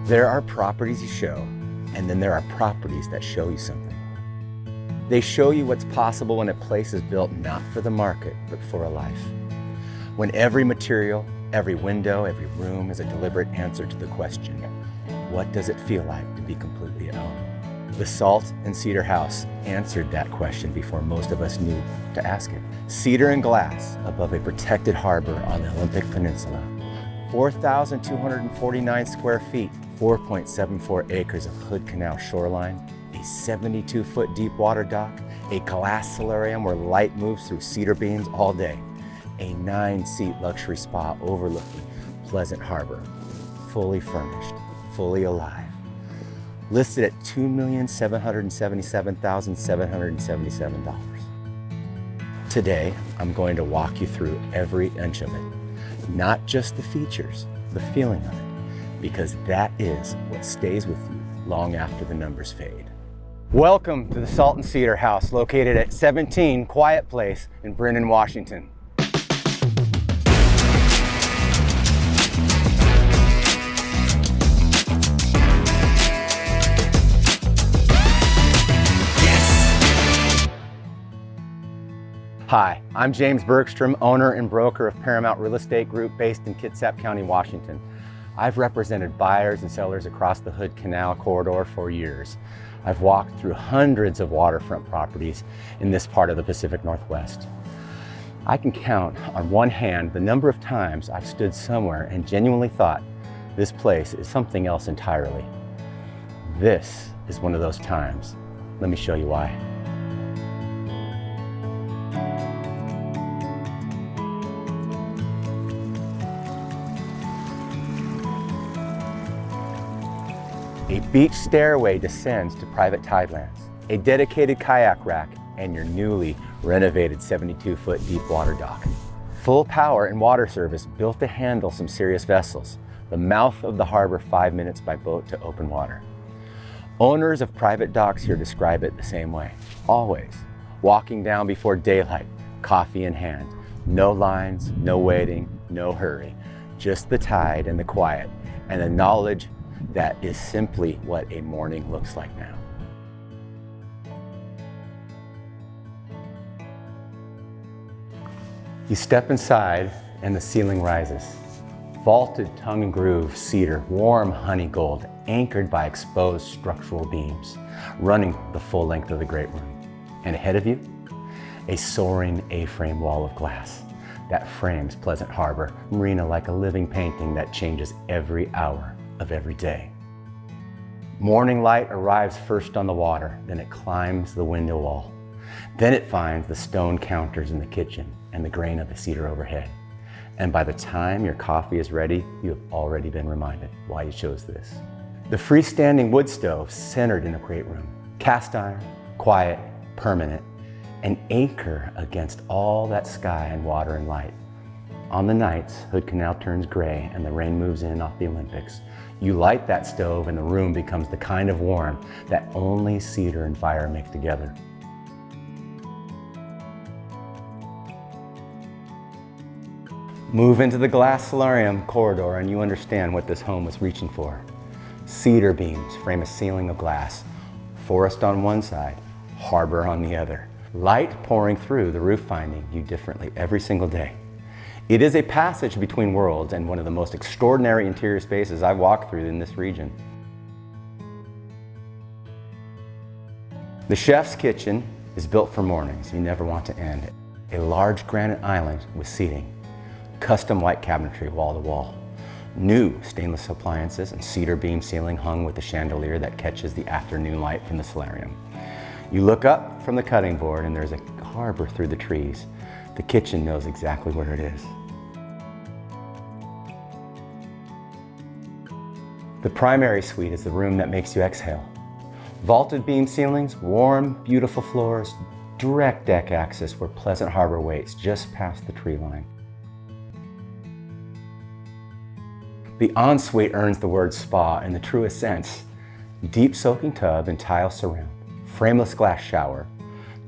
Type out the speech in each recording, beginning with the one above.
There are properties you show, and then there are properties that show you something. They show you what's possible when a place is built not for the market, but for a life. When every material, every window, every room is a deliberate answer to the question, what does it feel like to be completely alone? The Salt and Cedar House answered that question before most of us knew to ask it. Cedar and glass above a protected harbor on the Olympic Peninsula. 4,249 square feet, 4.74 acres of Hood Canal shoreline, a 72-foot deep water dock, a glass solarium where light moves through cedar beams all day, a 9-seat luxury spa overlooking Pleasant Harbor, fully furnished, fully alive. Listed at $2,777,777. Today, I'm going to walk you through every inch of it. Not just the features, the feeling of it, because that is what stays with you long after the numbers fade. Welcome to the Salt and Cedar House, located at 17 Quiet Place in Brinnon, Washington. Hi, I'm James Bergstrom, owner and broker of Paramount Real Estate Group based in Kitsap County, Washington. I've represented buyers and sellers across the Hood Canal corridor for years. I've walked through hundreds of waterfront properties in this part of the Pacific Northwest. I can count on one hand the number of times I've stood somewhere and genuinely thought, this place is something else entirely. This is one of those times. Let me show you why. A beach stairway descends to private tidelands, a dedicated kayak rack, and your newly renovated 72-foot deep water dock. Full power and water service built to handle some serious vessels. The mouth of the harbor 5 minutes by boat to open water. Owners of private docks here describe it the same way. Always. Walking down before daylight, coffee in hand. No lines, no waiting, no hurry. Just the tide and the quiet, and the knowledge that is simply what a morning looks like now. You step inside and the ceiling rises. Vaulted tongue and groove cedar, warm honey gold, anchored by exposed structural beams, running the full length of the great room. And ahead of you, a soaring A-frame wall of glass that frames Pleasant Harbor Marina like a living painting that changes every hour of every day. Morning light arrives first on the water, then it climbs the window wall. Then it finds the stone counters in the kitchen and the grain of the cedar overhead. And by the time your coffee is ready, you have already been reminded why you chose this. The freestanding wood stove centered in the great room. Cast iron, quiet, permanent, an anchor against all that sky and water and light. On the nights Hood Canal turns gray and the rain moves in off the Olympics, you light that stove and the room becomes the kind of warm that only cedar and fire make together. Move into the glass solarium corridor and you understand what this home was reaching for. Cedar beams frame a ceiling of glass. Forest on one side, harbor on the other. Light pouring through the roof, finding you differently every single day. It is a passage between worlds and one of the most extraordinary interior spaces I've walked through in this region. The chef's kitchen is built for mornings you never want to end. A large granite island with seating. Custom white cabinetry wall to wall. New stainless appliances and cedar beam ceiling hung with a chandelier that catches the afternoon light from the solarium. You look up from the cutting board and there's a harbor through the trees. The kitchen knows exactly where it is. The primary suite is the room that makes you exhale. Vaulted beam ceilings, warm, beautiful floors, direct deck access where Pleasant Harbor waits just past the tree line. The ensuite earns the word spa in the truest sense. Deep soaking tub and tile surround, frameless glass shower,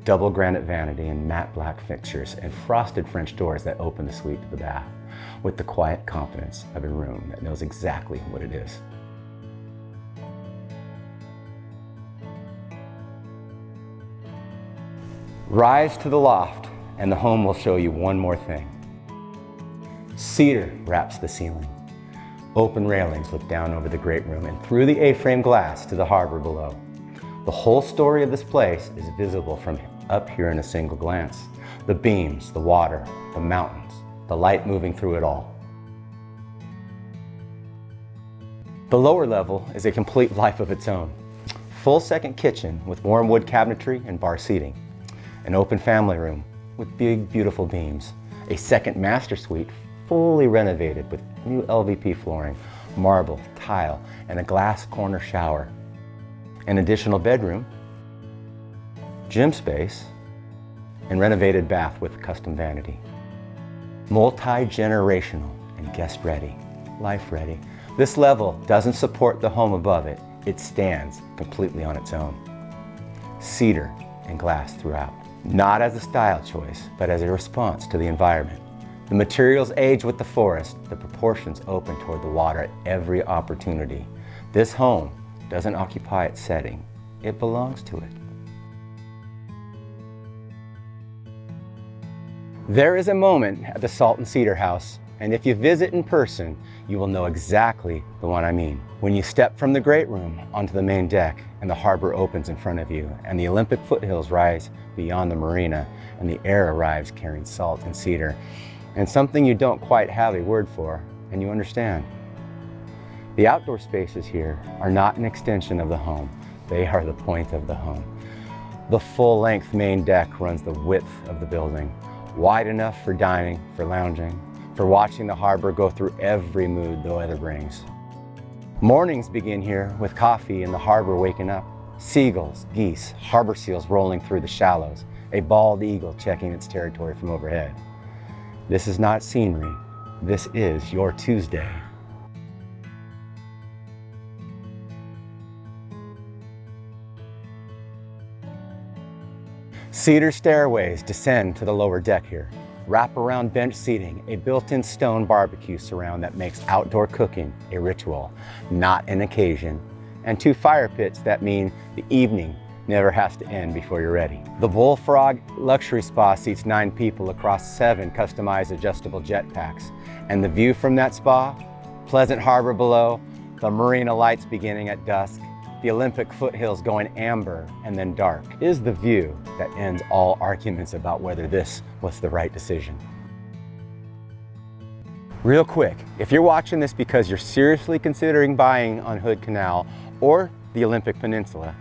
double granite vanity and matte black fixtures, and frosted French doors that open the suite to the bath with the quiet confidence of a room that knows exactly what it is. Rise to the loft, and the home will show you one more thing. Cedar wraps the ceiling. Open railings look down over the great room and through the A-frame glass to the harbor below. The whole story of this place is visible from up here in a single glance. The beams, the water, the mountains, the light moving through it all. The lower level is a complete life of its own. Full second kitchen with warm wood cabinetry and bar seating. An open family room with big, beautiful beams. A second master suite fully renovated with new LVP flooring, marble, tile, and a glass corner shower. An additional bedroom, gym space, and renovated bath with custom vanity. Multi-generational and guest-ready, life-ready. This level doesn't support the home above it. It stands completely on its own. Cedar and glass throughout. Not as a style choice, but as a response to the environment. The materials age with the forest, the proportions open toward the water at every opportunity. This home doesn't occupy its setting, it belongs to it. There is a moment at the Salt Cedar House, and if you visit in person, you will know exactly the one I mean. When you step from the great room onto the main deck and the harbor opens in front of you and the Olympic foothills rise beyond the marina and the air arrives carrying salt and cedar and something you don't quite have a word for and you understand. The outdoor spaces here are not an extension of the home. They are the point of the home. The full-length main deck runs the width of the building, wide enough for dining, for lounging, for watching the harbor go through every mood the weather brings. Mornings begin here with coffee and the harbor waking up. Seagulls, geese, harbor seals rolling through the shallows, a bald eagle checking its territory from overhead. This is not scenery. This is your Tuesday. Cedar stairways descend to the lower deck here. Wrap-around bench seating, a built-in stone barbecue surround that makes outdoor cooking a ritual, not an occasion, and 2 fire pits that mean the evening never has to end before you're ready. The Bullfrog Luxury Spa seats 9 people across 7 customized adjustable jetpacks, and the view from that spa, pleasant harbor below, the marina lights beginning at dusk, the Olympic foothills going amber and then dark, is the view that ends all arguments about whether this was the right decision. Real quick, if you're watching this because you're seriously considering buying on Hood Canal or the Olympic Peninsula,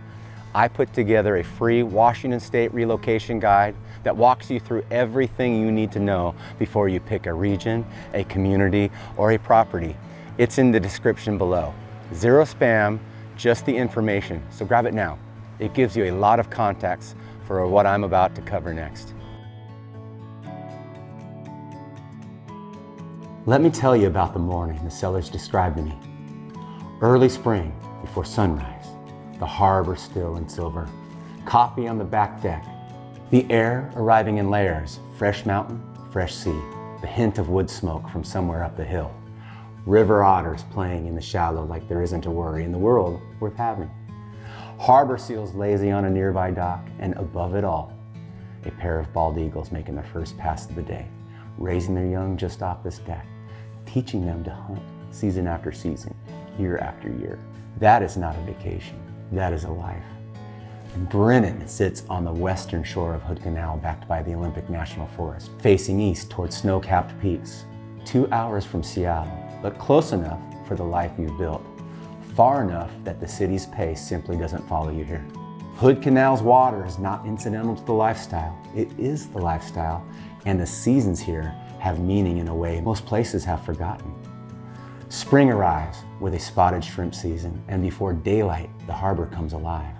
I put together a free Washington State relocation guide that walks you through everything you need to know before you pick a region, a community, or a property. It's in the description below. Zero spam, just the information, so grab it now. It gives you a lot of context for what I'm about to cover next. Let me tell you about the morning the sellers described to me. Early spring, before sunrise, the harbor still in silver, coffee on the back deck, the air arriving in layers, fresh mountain, fresh sea, the hint of wood smoke from somewhere up the hill. River otters playing in the shallow like there isn't a worry in the world worth having. Harbor seals lazy on a nearby dock, and above it all, a pair of bald eagles making their first pass of the day, raising their young just off this deck, teaching them to hunt season after season, year after year. That is not a vacation, that is a life. Brinnon sits on the western shore of Hood Canal backed by the Olympic National Forest, facing east towards snow-capped peaks, 2 hours from Seattle, but close enough for the life you've built, far enough that the city's pace simply doesn't follow you here. Hood Canal's water is not incidental to the lifestyle, it is the lifestyle, and the seasons here have meaning in a way most places have forgotten. Spring arrives with a spotted shrimp season, and before daylight, the harbor comes alive.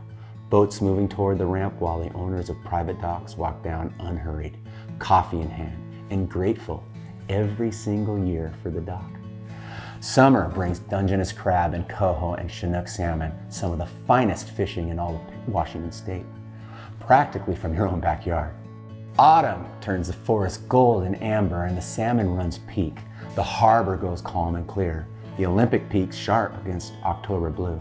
Boats moving toward the ramp while the owners of private docks walk down unhurried, coffee in hand, and grateful every single year for the dock. Summer brings Dungeness crab and coho and Chinook salmon, some of the finest fishing in all of Washington State, practically from your own backyard. Autumn turns the forest gold and amber and the salmon runs peak. The harbor goes calm and clear. The Olympic peaks sharp against October blue.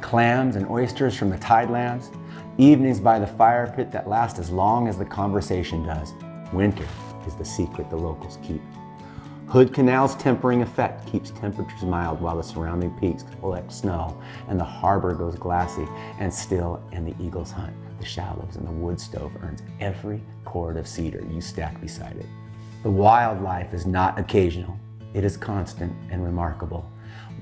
Clams and oysters from the tidelands, Evenings by the fire pit that last as long as the conversation does. Winter is the secret the locals keep. Hood Canal's tempering effect keeps temperatures mild while the surrounding peaks collect snow and the harbor goes glassy and still, and the eagles hunt the shallows and the wood stove earns every cord of cedar you stack beside it. The wildlife is not occasional, it is constant and remarkable.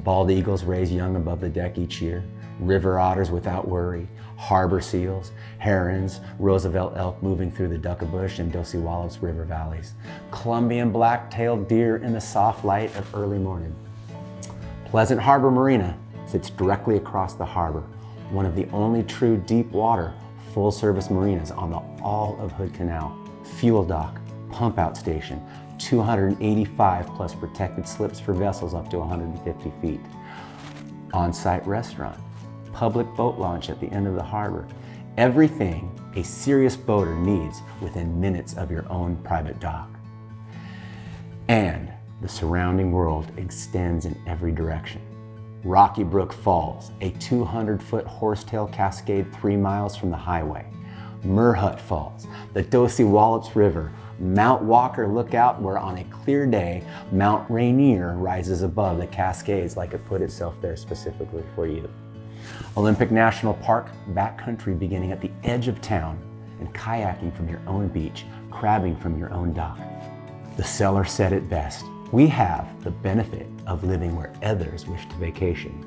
Bald eagles raise young above the deck each year, river otters without worry, harbor seals, herons, Roosevelt elk moving through the Duckabush and Dosewallips River valleys, Columbian black-tailed deer in the soft light of early morning. Pleasant Harbor Marina sits directly across the harbor, one of the only true deep water, full-service marinas on all of Hood Canal. Fuel dock, pump out station, 285 plus protected slips for vessels up to 150 feet. On-site restaurant, public boat launch at the end of the harbor. Everything a serious boater needs within minutes of your own private dock. And the surrounding world extends in every direction. Rocky Brook Falls, a 200-foot horsetail cascade 3 miles from the highway. Merhut Falls, the Dosewallips River, Mount Walker Lookout, where on a clear day, Mount Rainier rises above the Cascades like it put itself there specifically for you. Olympic National Park, backcountry beginning at the edge of town, and kayaking from your own beach, crabbing from your own dock. The seller said it best, we have the benefit of living where others wish to vacation.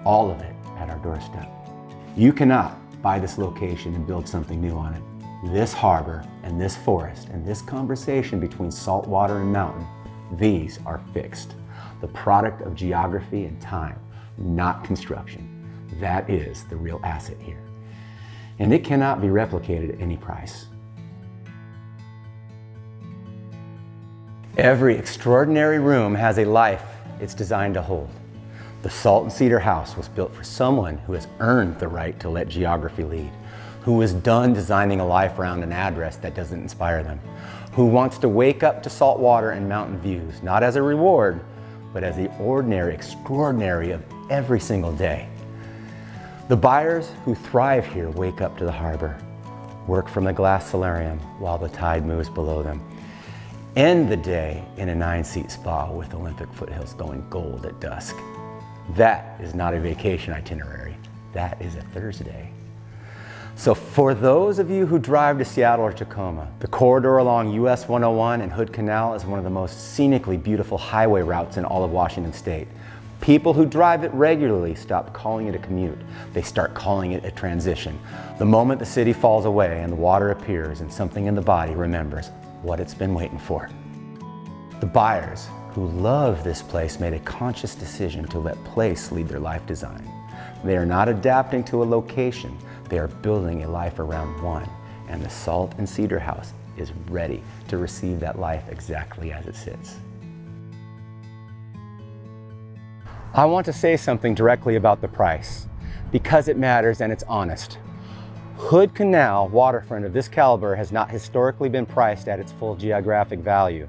All of it at our doorstep. You cannot buy this location and build something new on it. This harbor and this forest and this conversation between salt water and mountain, these are fixed. The product of geography and time, not construction. That is the real asset here. And it cannot be replicated at any price. Every extraordinary room has a life it's designed to hold. The Salt Cedar House was built for someone who has earned the right to let geography lead, who is done designing a life around an address that doesn't inspire them, who wants to wake up to salt water and mountain views, not as a reward, but as the ordinary, extraordinary of every single day. The buyers who thrive here wake up to the harbor, work from the glass solarium while the tide moves below them, end the day in a 9-seat spa with Olympic foothills going gold at dusk. That is not a vacation itinerary. That is a Thursday. So for those of you who drive to Seattle or Tacoma, the corridor along US 101 and Hood Canal is one of the most scenically beautiful highway routes in all of Washington State. People who drive it regularly stop calling it a commute. They start calling it a transition. The moment the city falls away and the water appears and something in the body remembers what it's been waiting for. The buyers who love this place made a conscious decision to let place lead their life design. They are not adapting to a location, they are building a life around one, and the Salt and Cedar House is ready to receive that life exactly as it sits. I want to say something directly about the price, because it matters and it's honest. Hood Canal waterfront of this caliber has not historically been priced at its full geographic value.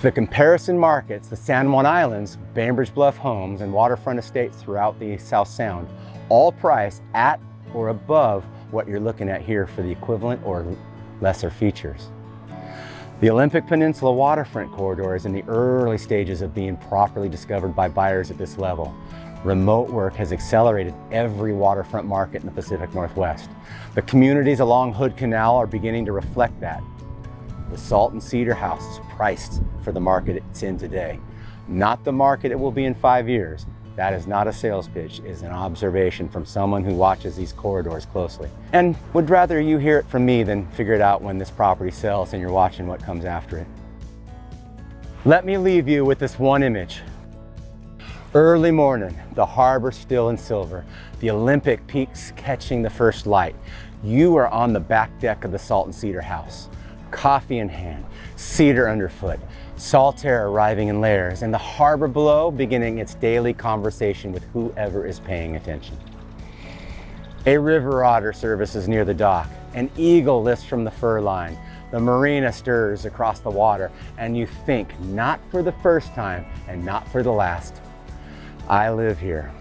The comparison markets, the San Juan Islands, Bainbridge Bluff homes, and waterfront estates throughout the South Sound, all priced at or above what you're looking at here for the equivalent or lesser features. The Olympic Peninsula waterfront corridor is in the early stages of being properly discovered by buyers at this level. Remote work has accelerated every waterfront market in the Pacific Northwest. The communities along Hood Canal are beginning to reflect that. The Salt and Cedar House is priced for the market it's in today, not the market it will be in 5 years. That is not a sales pitch, it is an observation from someone who watches these corridors closely. And would rather you hear it from me than figure it out when this property sells and you're watching what comes after it. Let me leave you with this one image. Early morning, the harbor still in silver, the Olympic peaks catching the first light. You are on the back deck of the Salt and Cedar House. Coffee in hand, cedar underfoot, salt air arriving in layers, and the harbor below beginning its daily conversation with whoever is paying attention. A river otter surfaces near the dock. An eagle lifts from the fur line. The marina stirs across the water, and you think, not for the first time and not for the last, I live here.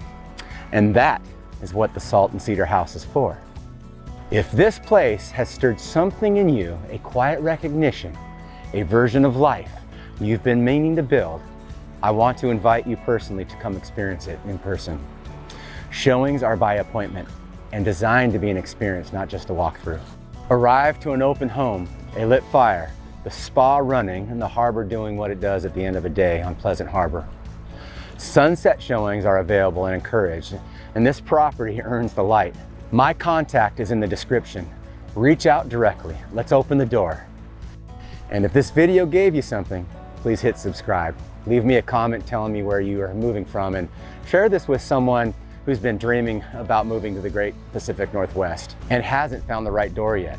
And that is what the Salt and Cedar House is for. If this place has stirred something in you, a quiet recognition, a version of life you've been meaning to build, I want to invite you personally to come experience it in person. Showings are by appointment and designed to be an experience, not just a walkthrough. Arrive to an open home, a lit fire, the spa running, and the harbor doing what it does at the end of a day on Pleasant Harbor. Sunset showings are available and encouraged, and this property earns the light. My contact is in the description. Reach out directly. Let's open the door. And if this video gave you something, please hit subscribe. Leave me a comment telling me where you are moving from, and share this with someone who's been dreaming about moving to the Great Pacific Northwest and hasn't found the right door yet.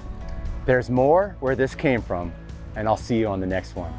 There's more where this came from, and I'll see you on the next one.